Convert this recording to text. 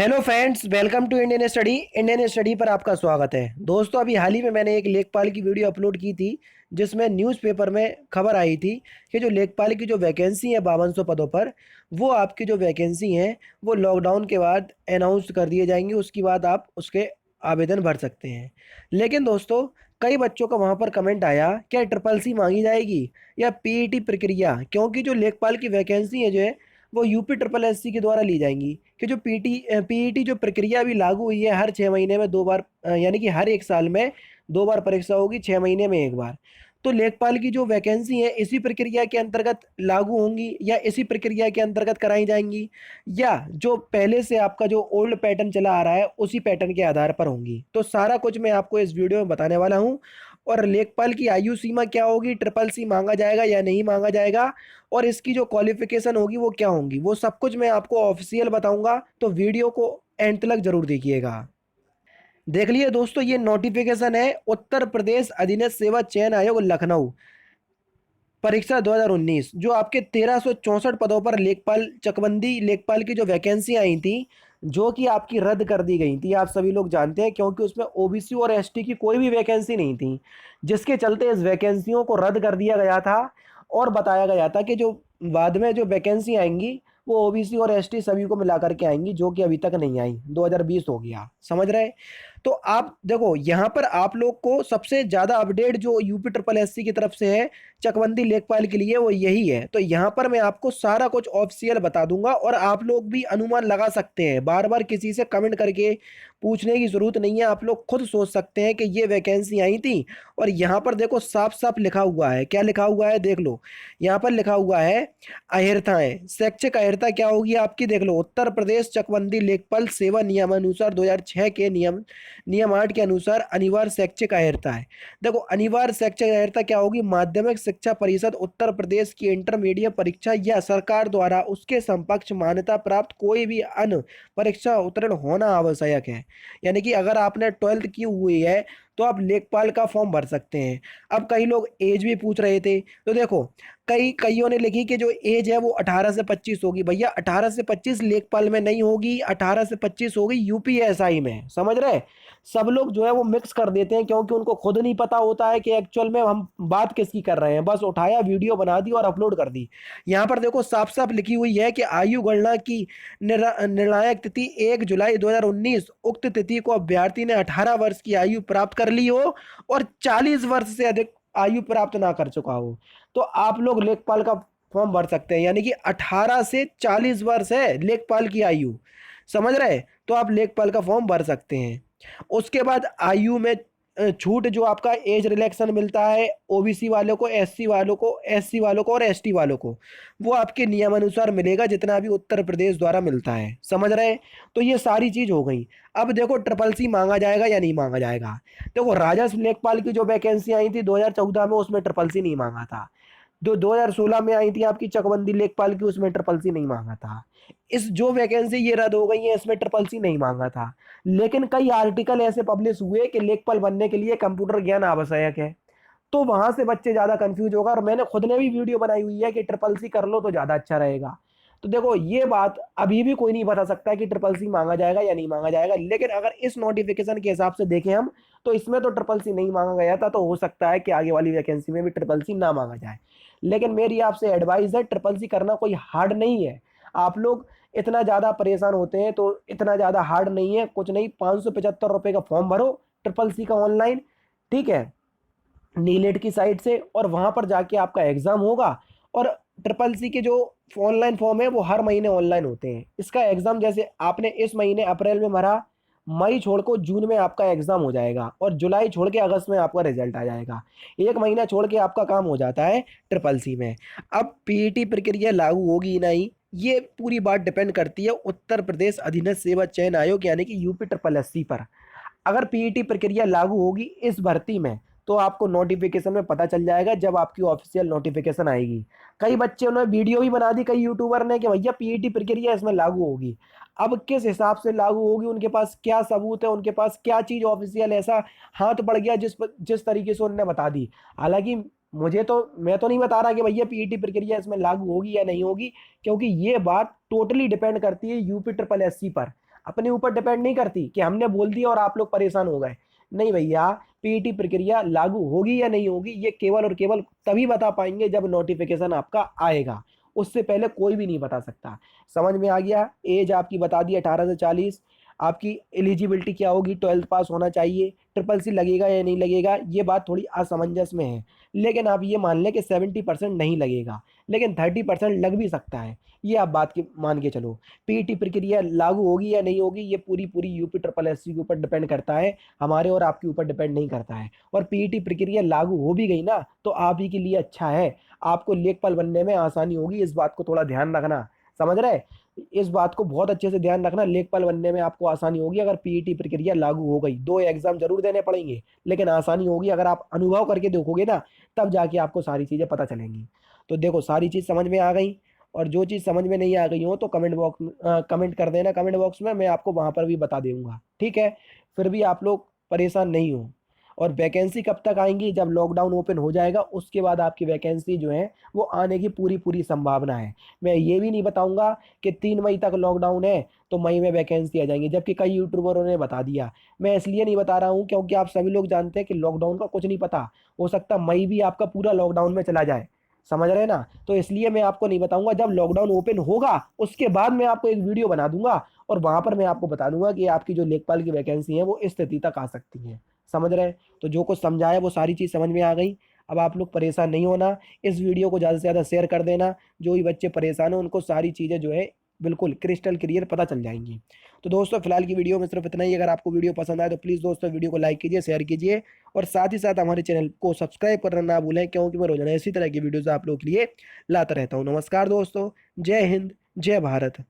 Hello friends, welcome to Indian study पर आपका स्वागत है। दोस्तों, अभी हाल ही में मैंने एक लेखपाल की वीडियो अपलोड की थी जिसमें न्यूज़पेपर में खबर आई थी कि जो लेखपाल की जो वैकेंसी है 5200 पदों पर, वो आपकी जो वैकेंसी हैं वो लॉकडाउन के बाद अनाउंस कर दिए जाएंगे। उसके बाद आप उसके आवेदन भर सकते हैं। लेकिन दोस्तों, कई बच्चों का वहाँ पर कमेंट आया, क्या ट्रिपल सी मांगी जाएगी या पीईटी प्रक्रिया, क्योंकि जो लेखपाल की वैकेंसी है जो है वो यूपी ट्रिपल एससी के द्वारा ली जाएंगी। कि जो पीईटी जो प्रक्रिया अभी लागू हुई है, हर 6 महीने में 2 बार, यानी कि हर एक साल में 2 बार परीक्षा होगी, 6 महीने में एक बार। तो लेखपाल की जो वैकेंसी है इसी प्रक्रिया के अंतर्गत लागू होंगी या इसी प्रक्रिया के अंतर्गत कराई जाएंगी, या जो पहले से आपका जो ओल्ड पैटर्न चला आ रहा है उसी पैटर्न के आधार पर होंगी। तो सारा कुछ मैं आपको इस वीडियो में बताने वाला हूँ। और लेखपाल की आयु सीमा क्या होगी, ट्रिपल सी मांगा जाएगा या नहीं मांगा जाएगा, और इसकी जो क्वालिफिकेशन होगी वो क्या होंगी, वो सब कुछ मैं आपको ऑफिशियल बताऊंगा। तो वीडियो को एंड तक जरूर देखिएगा। देख लिए दोस्तों, ये नोटिफिकेशन है उत्तर प्रदेश अधीनस्थ सेवा चयन आयोग लखनऊ, परीक्षा 2019, जो आपके 1364 पदों पर लेखपाल चकबंदी लेखपाल की जो वैकेंसी आई थी, जो कि आपकी रद्द कर दी गई थी। आप सभी लोग जानते हैं, क्योंकि उसमें ओबीसी और एसटी की कोई भी वैकेंसी नहीं थी, जिसके चलते इस वैकेंसियों को रद्द कर दिया गया था। और बताया गया था कि जो बाद में जो वैकेंसी आएंगी वो ओबीसी और एसटी सभी को मिला करके आएंगी, जो कि अभी तक नहीं आई। 2020 हो गया, समझ रहे। तो आप देखो, यहाँ पर आप लोग को सबसे ज़्यादा अपडेट जो यूपी ट्रिपल एससी की तरफ से है चकबंदी लेखपाल के लिए, वो यही है। तो यहाँ पर मैं आपको सारा कुछ ऑफिशियल बता दूंगा, और आप लोग भी अनुमान लगा सकते हैं। बार बार किसी से कमेंट करके पूछने की जरूरत नहीं है, आप लोग खुद सोच सकते हैं कि ये वैकेंसी आई थी। और यहाँ पर देखो, साफ साफ लिखा हुआ है। क्या लिखा हुआ है देख लो। यहाँ पर लिखा हुआ है अहिर्ताएं, शैक्षिक अहिर्ता क्या होगी आपकी, देख लो। उत्तर प्रदेश चकबंदी लेखपाल सेवा नियमानुसार 2006 के नियम 8 के अनुसार अनिवार्य शैक्षिक अहिर्ता है। देखो, अनिवार्य शैक्षिक अर्हता क्या होगी, माध्यमिक शिक्षा परिषद उत्तर प्रदेश की इंटरमीडिएट परीक्षा या सरकार द्वारा उसके समकक्ष मान्यता प्राप्त कोई भी अन्य परीक्षा उत्तीर्ण होना आवश्यक है। यानी कि अगर आपने 12th की हुई है तो आप लेखपाल का फॉर्म भर सकते हैं। अब कई लोग एज भी पूछ रहे थे, तो देखो, कईयों ने लिखी कि जो एज है वो 18 से 25 होगी। भैया, 18 से 25 लेखपाल में नहीं होगी, 18 से 25 होगी यूपीएसआई में, समझ रहे। सब लोग जो है वो मिक्स कर देते हैं, क्योंकि उनको खुद नहीं पता होता है कि एक्चुअल में हम बात किसकी कर रहे हैं। बस उठाया, वीडियो बना दी और अपलोड कर दी। यहाँ पर देखो, साफ साफ लिखी हुई है कि आयु गणना की निर्णायक तिथि 1 जुलाई 2019। उक्त तिथि को अभ्यर्थी ने 18 वर्ष की आयु प्राप्त कर ली हो और 40 वर्ष से अधिक आयु प्राप्त ना कर चुका हो, तो आप लोग लेखपाल का फॉर्म भर सकते हैं। यानी कि 18 से 40 वर्ष है लेखपाल की आयु, समझ रहे। तो आप लेखपाल का फॉर्म भर सकते हैं। उसके बाद आयु में छूट, जो आपका एज रिलैक्सेशन मिलता है ओबीसी वालों को, एससी वालों को और एसटी वालों को, वो आपके नियमानुसार मिलेगा, जितना भी उत्तर प्रदेश द्वारा मिलता है, समझ रहे हैं। तो ये सारी चीज हो गई। अब देखो, ट्रिपल सी मांगा जाएगा या नहीं मांगा जाएगा। देखो, राजस्व लेखपाल की जो वैकेंसी आई थी 2014 में, उसमें ट्रिपल सी नहीं मांगा था। जो 2016 में आई थी आपकी चकबंदी लेखपाल की, उसमें ट्रिपल सी नहीं मांगा था। इस जो वैकेंसी ये रद्द हो गई है, इसमें ट्रिपल सी नहीं मांगा था। लेकिन कई आर्टिकल ऐसे पब्लिश हुए कि लेखपाल बनने के लिए कंप्यूटर ज्ञान आवश्यक है, तो वहां से बच्चे ज्यादा कंफ्यूज होगा। और मैंने खुद ने भी वीडियो बनाई हुई है कि ट्रिपल सी कर लो तो ज्यादा अच्छा रहेगा। तो देखो, ये बात अभी भी कोई नहीं बता सकता कि ट्रिपल सी मांगा जाएगा या नहीं मांगा जाएगा। लेकिन अगर इस नोटिफिकेशन के हिसाब से देखें हम, तो इसमें तो ट्रिपल सी नहीं मांगा गया था, तो हो सकता है कि आगे वाली वैकेंसी में भी ट्रिपल सी ना मांगा जाए। लेकिन मेरी आपसे एडवाइस है, ट्रिपल सी करना कोई हार्ड नहीं है। आप लोग इतना ज़्यादा परेशान होते हैं, तो इतना ज़्यादा हार्ड नहीं है, कुछ नहीं। 575 रुपये का फॉर्म भरो ट्रिपल सी का ऑनलाइन, ठीक है, नीलेट की साइट से, और वहां पर जाके आपका एग्जाम होगा। और ट्रिपल सी के जो ऑनलाइन फॉर्म है वो हर महीने ऑनलाइन होते हैं। इसका एग्जाम जैसे आपने इस महीने अप्रैल में भरा, मई छोड़ को जून में आपका एग्जाम हो जाएगा, और जुलाई छोड़ के अगस्त में आपका रिजल्ट आ जाएगा। एक महीना छोड़ के आपका काम हो जाता है ट्रिपल सी में। अब पीईटी प्रक्रिया लागू होगी नहीं, ये पूरी बात डिपेंड करती है उत्तर प्रदेश अधीनस्थ सेवा चयन आयोग यानी कि यूपी ट्रिपल एससी पर। अगर पीईटी प्रक्रिया लागू होगी इस भर्ती में, तो आपको नोटिफिकेशन में पता चल जाएगा जब आपकी ऑफिशियल नोटिफिकेशन आएगी। कई बच्चे उन्होंने वीडियो भी बना दी, कई यूट्यूबर ने, कि भैया पीईटी प्रक्रिया इसमें लागू होगी। अब किस हिसाब से लागू होगी, उनके पास क्या सबूत है, उनके पास क्या चीज ऑफिशियल ऐसा हाथ बढ़ गया जिस तरीके से उन्होंने बता दी। हालांकि मैं तो नहीं बता रहा कि भैया पीईटी प्रक्रिया इसमें लागू होगी या नहीं होगी, क्योंकि ये बात टोटली डिपेंड करती है यूपी ट्रिपल एससी पर। अपने ऊपर डिपेंड नहीं करती कि हमने बोल दिया और आप लोग परेशान हो गए। नहीं भैया, पीईटी प्रक्रिया लागू होगी या नहीं होगी ये केवल और केवल तभी बता पाएंगे जब नोटिफिकेशन आपका आएगा, उससे पहले कोई भी नहीं बता सकता। समझ में आ गया? एज आपकी बता दी 18 से 40। आपकी एलिजिबिलिटी क्या होगी? 12th पास होना चाहिए। ट्रिपल सी लगेगा या नहीं लगेगा ये बात थोड़ी असमंजस में है, लेकिन आप ये मान लें कि 70% नहीं लगेगा, लेकिन 30% लग भी सकता है। ये आप बात की मान के चलो। पीईटी प्रक्रिया लागू होगी या नहीं होगी ये पूरी पूरी यूपी ट्रिपल एससी के ऊपर डिपेंड करता है, हमारे और आपके ऊपर डिपेंड नहीं करता है। और पीईटी प्रक्रिया लागू हो भी गई ना तो आप ही के लिए अच्छा है, आपको लेखपाल बनने में आसानी होगी, इस बात को थोड़ा ध्यान रखना। समझ रहे? इस बात को बहुत अच्छे से ध्यान रखना, लेखपाल बनने में आपको आसानी होगी अगर पीईटी प्रक्रिया लागू हो गई। 2 एग्जाम जरूर देने पड़ेंगे, लेकिन आसानी होगी अगर आप अनुभव करके देखोगे ना, तब जाके आपको सारी चीज़ें पता चलेंगी। तो देखो, सारी चीज़ समझ में आ गई। और जो चीज़ समझ में नहीं आ गई हो तो कमेंट कर देना कमेंट बॉक्स में, मैं आपको वहाँ पर भी बता दूंगा, ठीक है? फिर भी आप लोग परेशान नहीं हो। और वैकेंसी कब तक आएंगी? जब लॉकडाउन ओपन हो जाएगा उसके बाद आपकी वैकेंसी जो है वो आने की पूरी पूरी संभावना है। मैं ये भी नहीं बताऊंगा कि 3 मई तक लॉकडाउन है तो मई में वैकेंसी आ जाएंगी, जबकि कई यूट्यूबरों ने बता दिया। मैं इसलिए नहीं बता रहा हूँ क्योंकि आप सभी लोग जानते हैं कि लॉकडाउन का कुछ नहीं पता, हो सकता मई भी आपका पूरा लॉकडाउन में चला जाए। समझ रहे हैं ना? तो इसलिए मैं आपको नहीं बताऊंगा, जब लॉकडाउन ओपन होगा उसके बाद मैं आपको एक वीडियो बना दूंगा और वहां पर मैं आपको बता दूंगा कि आपकी जो लेखपाल की वैकेंसी है वो इस स्थिति तक आ सकती है। समझ रहे हैं? तो जो कुछ समझाया वो सारी चीज़ समझ में आ गई। अब आप लोग परेशान नहीं होना, इस वीडियो को ज़्यादा से ज़्यादा शेयर कर देना। जो भी बच्चे परेशान हैं उनको सारी चीज़ें जो है बिल्कुल क्रिस्टल क्लियर पता चल जाएंगी। तो दोस्तों फिलहाल की वीडियो में सिर्फ इतना ही। अगर आपको वीडियो पसंद आए तो प्लीज़ दोस्तों वीडियो को लाइक कीजिए, शेयर कीजिए और साथ ही साथ हमारे चैनल को सब्सक्राइब करना ना भूलें, क्योंकि मैं रोजाना इसी तरह की वीडियोज़ आप लोगों के लिए लाता रहता हूँ। नमस्कार दोस्तों, जय हिंद, जय भारत।